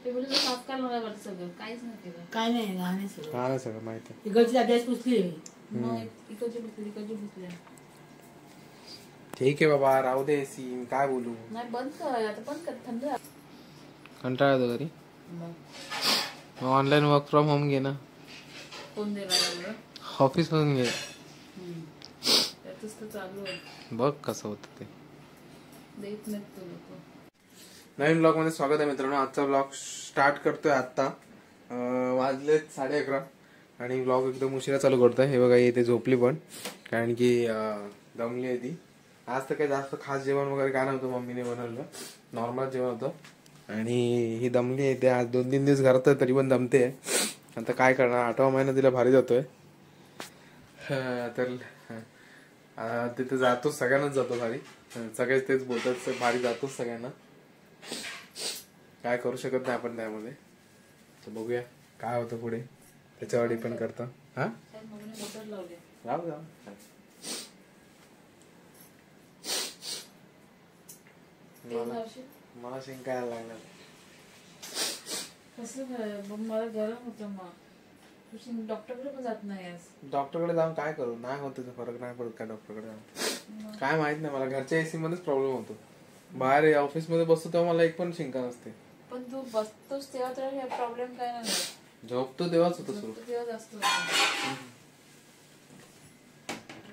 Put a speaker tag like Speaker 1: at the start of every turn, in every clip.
Speaker 1: ते बोलले साफ करायला वाटतं सगळं काहीच नाही केलं.
Speaker 2: काय नाही घाण सगळं.
Speaker 3: घाण सगळं माहिती.
Speaker 2: इकडची आधी पुसली.
Speaker 1: मग इकडची पुसली.
Speaker 3: ठीक आहे बाबा राहू दे सीन काय बोलू.
Speaker 1: नाही बंद कर आता बंद कर थंड.
Speaker 3: कंटाळा येतो घरी. मग ऑनलाईन वर्क फ्रॉम होम घे ना.
Speaker 1: कोण देणार
Speaker 3: ऑफिस मधून घे.
Speaker 1: त्यातच तर चालू आहे.
Speaker 3: बघ कसं होतं ते.
Speaker 1: देत नाहीत तो लोक.
Speaker 3: नवीन ब्लॉग मध्ये स्वागत आहे मित्रांनो. आजचा ब्लॉग स्टार्ट करतोय आता. वाजले 11:30 आणि ब्लॉग एकदम उशिरा चालू करतोय. हे बघा इथे झोपली पण कारण की दमली आहे ती. आज तर काही जास्त खास जेवण वगैरे काय नव्हतं. मम्मीने बनवलं नॉर्मल जेवण होतं आणि ही दमली आहे. ते आज 2-3 दिवस घरात तरी पण दमते. आता काय करणार 8वा महिना तिला भारी जातोय. तर तिथे जातोच सगळ्यांनाच जातो भारी. सगळेच तेच बोलतात भारी जातोच सगळ्यांना. काय करू शकत नाही आपण त्यामध्ये. तर बघूया काय होतं पुढे त्याच्यावर डिपेंड करतं. हा मला शिंकायला लागणार.
Speaker 1: मला गरम होतं. मग डॉक्टरकडे पण जात नाही.
Speaker 3: डॉक्टरकडे जाऊन काय करू. नाही होत त्याचा फरक नाही पडत काय डॉक्टरकडे जाऊन. काय माहित नाही मला. घरच्या एसी मध्येच प्रॉब्लेम होतो. बाहेर ऑफिस मध्ये बसतो तेव्हा मला एक पण शिंका नसते.
Speaker 1: पण तू बसतोस तेव्हा तर प्रॉब्लेम काय नाही.
Speaker 3: झोपतो तेव्हाच होतो सुरू.
Speaker 1: तेव्हाच असतो.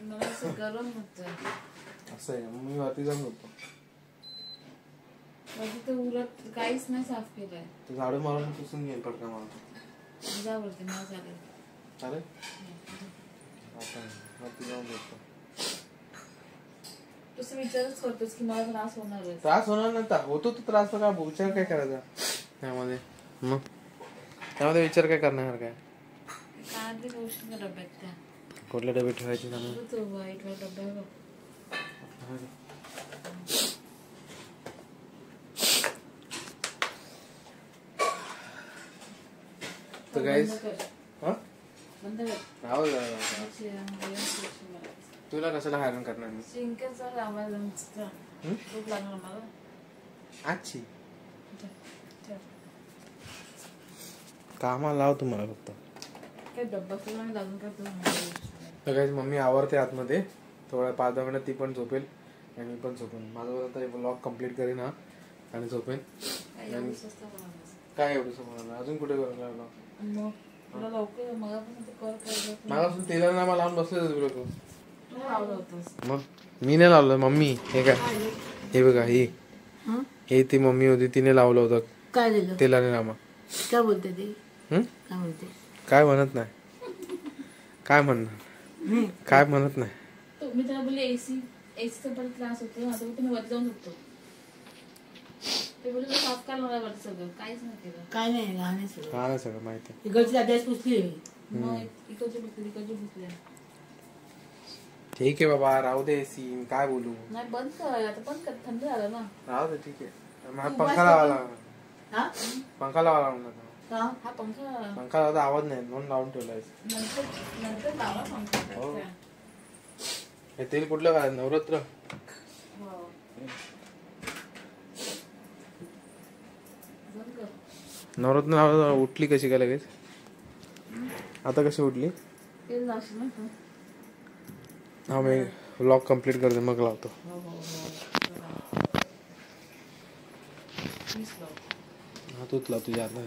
Speaker 1: मला असं गरम होत.
Speaker 3: असं आहे मी वरती जाऊन झोपतो.
Speaker 1: तर उलट काहीच नाही साफ केलंय.
Speaker 3: तू झाडू मारून पुसून घेईल पटकन मला.
Speaker 1: जावरती मला चालेल.
Speaker 3: चालेल आता वरती जाऊन झोपतो.
Speaker 1: तू विचारच करतोस की मला त्रास होणार आहे.
Speaker 3: त्रास होणार नाही होतो तो त्रास. काय विचार काय करायचा त्यामध्ये. मग त्यामध्ये विचार काय करणार. काय
Speaker 1: काढली गोष्ट डब्यात त्या
Speaker 3: कुठले डबे ठेवायचे
Speaker 1: डब्या.
Speaker 3: तर गाईस तुला कशाला हैराण करणार मी. आजची कामाला लाव तुम्हाला फक्त. गाईस मम्मी आवरते आतमध्ये. थोड्या 5-10 मिनिटात ती पण झोपेल आणि मी पण झोपेन. माझं ब्लॉग कम्प्लीट करेन हा आणि झोपेन. काय एवढं समजलं अजून कुठे करायला. मला तेला नामा लावून बसले. मग मी नाही लावलं मम्मी. हे काय हे बघा हे ती मम्मी होती तिने लावलं होतं.
Speaker 2: काय
Speaker 3: तेलाने नामा.
Speaker 2: काय बोलते ते.
Speaker 3: काय म्हणत नाही. काय म्हणणार काय म्हणत नाही.
Speaker 1: मी त्याला बोलले एसीचा पण त्रास होतो. आता तुम्ही वर जाऊन झोपतो. ते बोलले साफ करायला वाटतं सगळं काहीच नाही केलं.
Speaker 2: काय नाही घाण
Speaker 3: सगळं माहिती.
Speaker 2: इकडची आधी पुसली.
Speaker 1: मग इकडची पुसली.
Speaker 3: ठीक आहे बाबा राहू दे सीन काय बोलू.
Speaker 1: नाही बंद कर आता बंद कर थंड झालं ना.
Speaker 3: राहू दे ठीक आहे. पंखा लावायला पंखा लावायला
Speaker 1: हा
Speaker 3: पंखा लावता आवाज नाही म्हणून लावून ठेवलाय.
Speaker 1: नंतर लावा पंखा.
Speaker 3: हे तेल कुठलं काय नवरात्र. नवरात्र लावला उठली कशी काय लगेच. आता कशी उठली. हा मी व्लॉग कम्प्लीट करते मग लावतो. हा तूच लाव तुझ्या हात.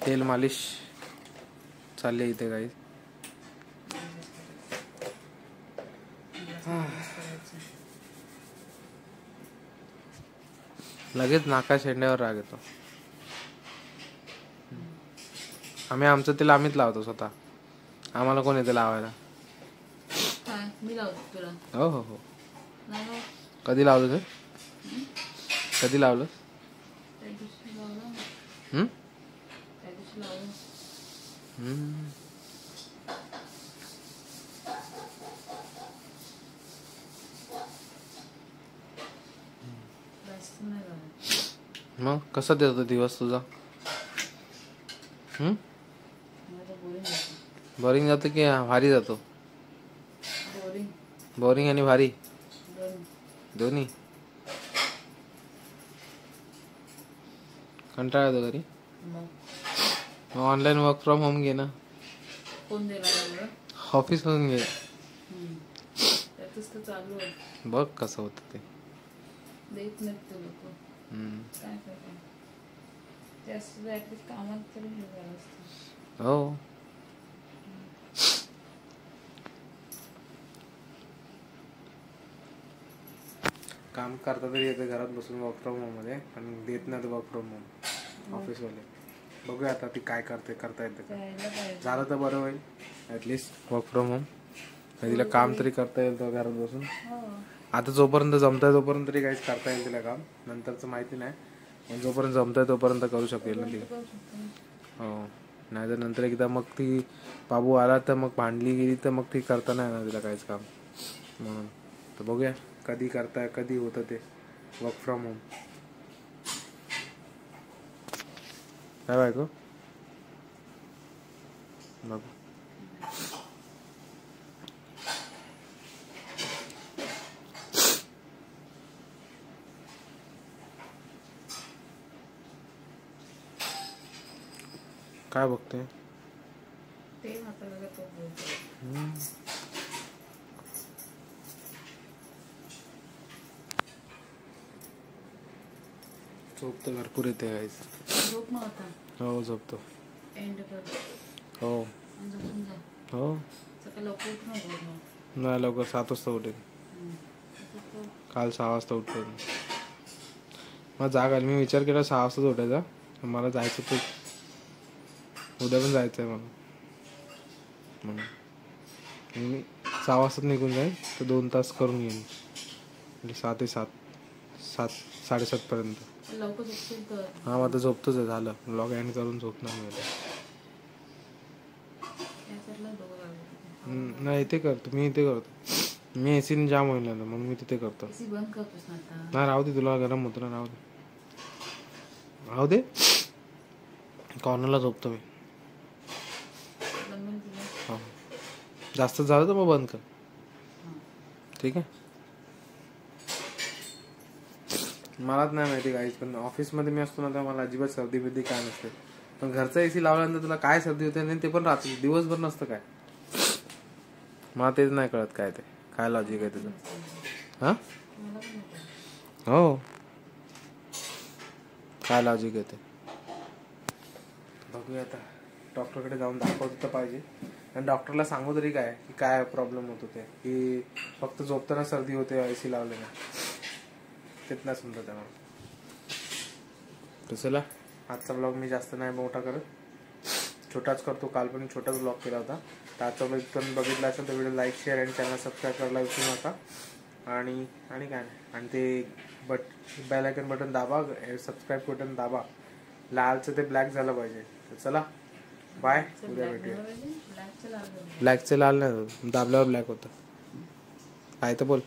Speaker 3: तेल मालिश चालली इथे काही. लगेच नाका शेंड्यावर राग येतो. आम्ही आमचं तेल आम्हीच लावतो स्वतः. आम्हाला कोण येते लावायला. हो हो हो. कधी लावलं ते. कधी लावलं. मग कसा देतो दिवस तुझा. बोरिंग जातो की भारी जातो?
Speaker 1: बोरिंग
Speaker 3: बोरिंग आणि भारी
Speaker 1: दोन
Speaker 3: दोन्ही. कंटाळा येतो घरी.
Speaker 1: मग
Speaker 3: ऑनलाईन वर्क फ्रॉम होम घे ना.
Speaker 1: कोण देणार एवढं?
Speaker 3: ऑफिस मधून घे.
Speaker 1: त्यातच तर चालू आहे.
Speaker 3: बघ कसं होतं ते.
Speaker 1: देत नाहीत ते लोक. काय करणार? जास्त ऍटलीस्ट कामात तरी हे झालं असतं.
Speaker 3: हो. काम करता तरी येतं घरात बसून वर्क फ्रॉम होम मध्ये, पण देत नाही वर्क फ्रॉम होम ऑफिसवाले. बघूया आता ती काय करते, करता येतं का.
Speaker 1: द्यायला पाहिजे.
Speaker 3: झालं तर बरं होईल ऍटलिस्ट वर्क फ्रॉम होम. तिला काम तरी करता येईल घरात बसून.
Speaker 1: हो.
Speaker 3: आता जोपर्यंत जमताय तोपर्यंत तरी काहीच करता येईल तिला काम. नंतरचं माहिती नाही, पण जोपर्यंत जमताय तोपर्यंत करू शकेल ना ती. हो. नाही तर नंतर एकदा मग ती बाबू आला तर मग भांडली गेली तर मग ती करता नाही येणार तिला काहीच काम. म्हणून तर बघूया कधी करताय, कधी होतं ते वर्क फ्रॉम होम. काय बायको बघ. काय बघते
Speaker 1: ते हाताला तो बोलतो.
Speaker 3: झोप तर भरपूर येते गाईस.
Speaker 1: झोप मग आता.
Speaker 3: हो झोपतो.
Speaker 1: एंड कर.
Speaker 3: हो
Speaker 1: आणि झोपून जा.
Speaker 3: हो.
Speaker 1: सकाळी लवकर उठू नको मग.
Speaker 3: नाही लवकर 7 वाजता उठेल. काल 6 वाजता उठलो. मग जाग आली. मी विचार केला 6 वाजताच उठायचा. मला जायचं तर उद्या पण जायचं आहे मला. म्हणून मी 6 वाजता निघून जाईल तर 2 तास करून येईन. म्हणजे 6 ते 7 7:30 पर्यंत.
Speaker 1: लवकर झोपशील तर.
Speaker 3: हा मग आता झोपतोच आहे. झालं ब्लॉग एंड करून झोपणार मी आता. नाही इथे करतो मी. इथे करतो मी. एसी जाम होईल ना म्हणून मी तिथे करतो.
Speaker 1: एसी बंद करतोस ना आता.
Speaker 3: नाही राहू दे, तुला गरम होतं ना. राहू दे राहू दे. कॉर्नरला झोपतो मी. हो जास्त झालं तर मग बंद कर. ठीक आहे. मलाच नाही माहिती काहीच, पण ऑफिसमध्ये मी असतो ना तर मला अजिबात सर्दी बिर्दी काय नसते. पण घरचा एसी लावल्यानंतर तुला काय सर्दी होते आणि ते पण रात्री दिवसभर नसतं काय. मला तेच नाही कळत काय ते काय लॉजिक आहे तुझं. हा हो काय लॉजिक आहे ते बघूया आता. डॉक्टरकडे जाऊन दाखवत तर पाहिजे. आणि डॉक्टरला सांगू तरी काय की काय प्रॉब्लेम होतो ते, की फक्त झोपताना सर्दी होते एसी लावल्याने. तेच नाही समजत त्याला. तर चला आजचा ब्लॉग मी जास्त नाही मोठा करत, छोटाच करतो. काल पण छोटाच ब्लॉग केला होता. तर आजचा ब्लॉग पण बघितला असेल तर व्हिडिओ लाईक शेअर आणि चॅनल सबस्क्राईब करायला विसरू नका. आणि काय नाही. आणि ते बेल आयकॉन बटन दाबा, सबस्क्राईब बटन दाबा. लालचं ते ब्लॅक झालं पाहिजे. तर चला बाय. उद्या भेटूया. ब्लॅकचे लाल नाही दाबल्यावर ब्लॅक होतं. काय तर बोल.